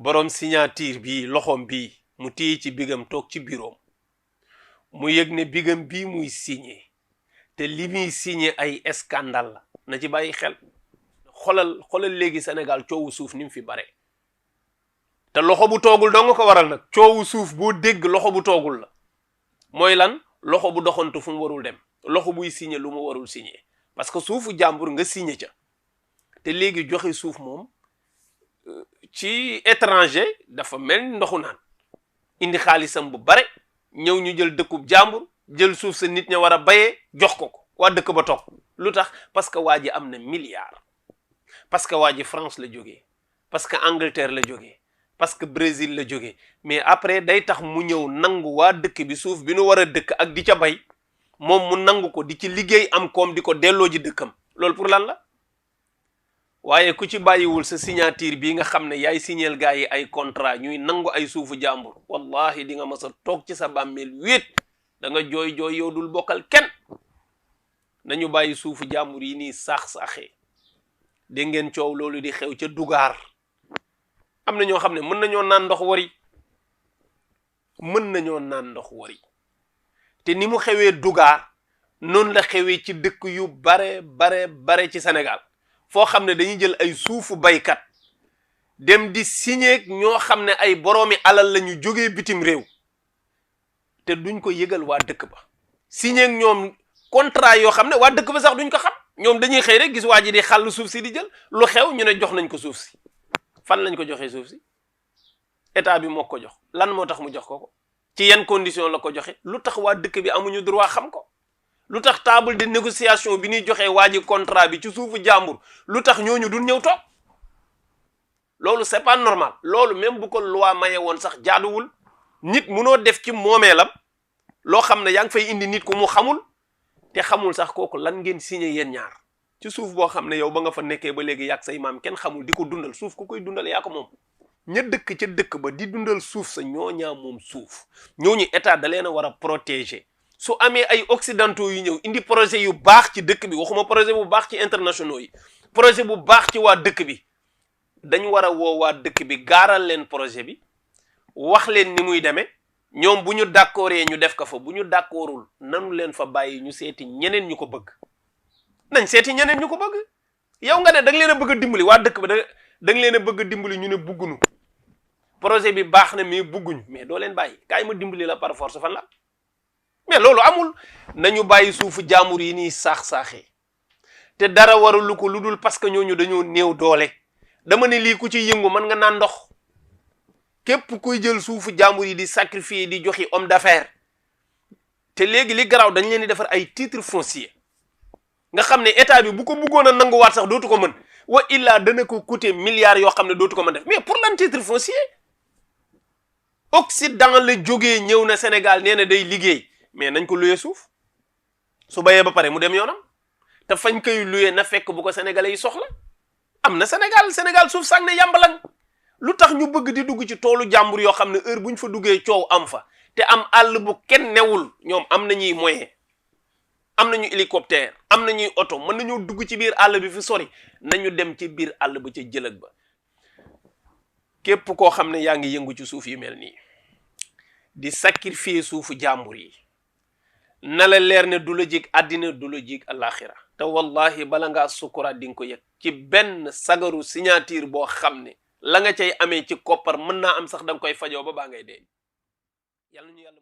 borom signature bi loxom bi mu téye ci bigam toog ci bureau mu yëg ne bigam bii muy signé te li muy signé ay scandale la na ci bàyyi xel. xolal léegi Sénégal coowu suuf ni mu fi bare te loxo bu toogul dong ko waral nag coowu suuf boo dégg loxo bu toogul la mooy lan loxo bu doxantu fu mu warul dem loxo buy signé lu mu warul signé parce que suufu jàmbur nga signé ca te léegi joxe suuf moom ci étranger dafa mel ndoxu naan indi xaalisam bu bare ñëw ñu jël dëkkub jàmbur jël suuf sa nit ña war a bayee jox ko waa dëkk ba toog lu tax parce que waa ji am na milliard parce que waa ji France la jógee parce que Angleterre la jógee parce que Brésil la jógee mais après day tax mu ñëw nangu waa dëkk bi suuf bi nu war a dëkk ak di ca bay moom mu nangu ko di ci liggéey am koom di ko delloo ji dëkkam loolu pour lan la waaye ku ci bàyyiwul sa signature bii nga xam ne yaay signeel gaa yi ay contrat ñuy nangu ay suufu jàmbur wallahi di nga mas a toog ci sa bàmmeel wéet da nga jooy yow dul bokkal kenn nañu bàyyi suufu jàmbur yi nii saax-saaxee dégg ngeen coow loolu di xew ca Dugaar am na ñoo xam ne mën nañoo naan ndox wari te ni mu xewee Dugaar noonu la xewee ci dëkk yu bare ci Sénégal foo xam ne dañuy jël ay suufu baykat dem di signé ñoo xam ne ay boroomi alal la ñu jógee bitim réew te duñ ko yëgal waa dëkk ba signé ñoom contrat yoo xam ne waa dëkk ba sax duñ ko xam ñoom dañuy xëy rek gis waa ji di xàll suuf si di jël lu xew ñu ne jox nañ ko suuf si fan lañ ko joxee suuf si état bi moo ko jox lan moo tax mu jox ko ci yan condition la ko joxe lu tax waa dëkk bi amuñu droit xam ko lu tax table de négociation bi ñuy joxee waa ji contrat bi ci suufu jàmbur lu tax ñooñu duñ ñëw toog loolu c'est pas normal loolu même bu ko loi maye woon sax jaaduwul nit munoo def ci moomeelam loo xam ne yaa ngi fay indi nit ku mu xamul te xamul sax kooku lan ngeen signé yéen ñaar ci suuf boo xam ne yow ba nga fa nekkee ba léegi yàgg say maam kenn xamul di ko dundal suuf ku koy dundal yaa ko moom ña dëkk ca dëkk ba di dundal suuf sa ñooñaa moom suuf ñooñu état da leen a war a protéger su amee ay occidentaux yu ñëw indi projet yu baax ci dëkk bi waxuma projet bu baax ci internationaux yi projet bu baax ci waa dëkk bi dañ war a woo waa dëkk bi gaaral leen projet bi wax leen ni muy demee ñoom bu ñu d'accordee ñu def ko fa bu ñu d'accordul nanu leen fa bàyyi ñu seeti ñeneen ñu ko bëgg nañ seeti ñeneen ñu ko bëgg yow nga ne da nga leen a bëgg a dimbali waa dëkk ba da nga leen a bëgg a dimbali ñu ne buggunu projet bi baax na mais bugguñu mais doo leen bàyyi kaay ma dimbali la par force fan la mais loolu amul nañu bàyyi suufu jaambur yi nii saax-saaxee te dara warulu ko lu dul parce que ñooñu dañoo néew doole dama ne lii ku ci yëngu mën nga naan ndox képp kuy jël suufu jaambur yi di sacrifier di joxi homme d'affaires te léegi li garaaw dañ leen di defar ay titre foncier nga xam ne état bi bu ko bëggoon a nanguwaat sax dootu ko mën wa illaa dana ko coûter milliards yoo xam ne dootu ko mën def mais pour lan titre foncier Occident la jógee ñëw na Sénégal nee na day liggéey mais nañ ko luyee suuf su bayee ba pare mu dem yoonam te fañ koy luyee na fekk bu ko sénégalais yi soxla am na Sénégal suuf sàng ne yàmbalang lu tax ñu bëgg di dugg ci toolu jàmbur yoo xam ne heure bu ñu fa duggee coow am fa te am àll bu kenn newul ñoom am nañuy moyen am nañu hélicoptère am nañuy oto mën nañoo dugg ci biir àll bi fi sori nañu dem ci biir àll ba ca jëlëg ba képp koo xam ne yaa ngi yëngu ci suuf yu mel nii di sacrifier suufu jàmbur yi na la leer ne du la jig àddina du la jig alaxira te wallahi bala ngaa sukuraat di nga ko yëg ci benn sagaru signature boo xam ne la nga cay amee ci koppar mën naa am sax da nga koy fajoo ba baa ngay dee yàlla ñu yàlla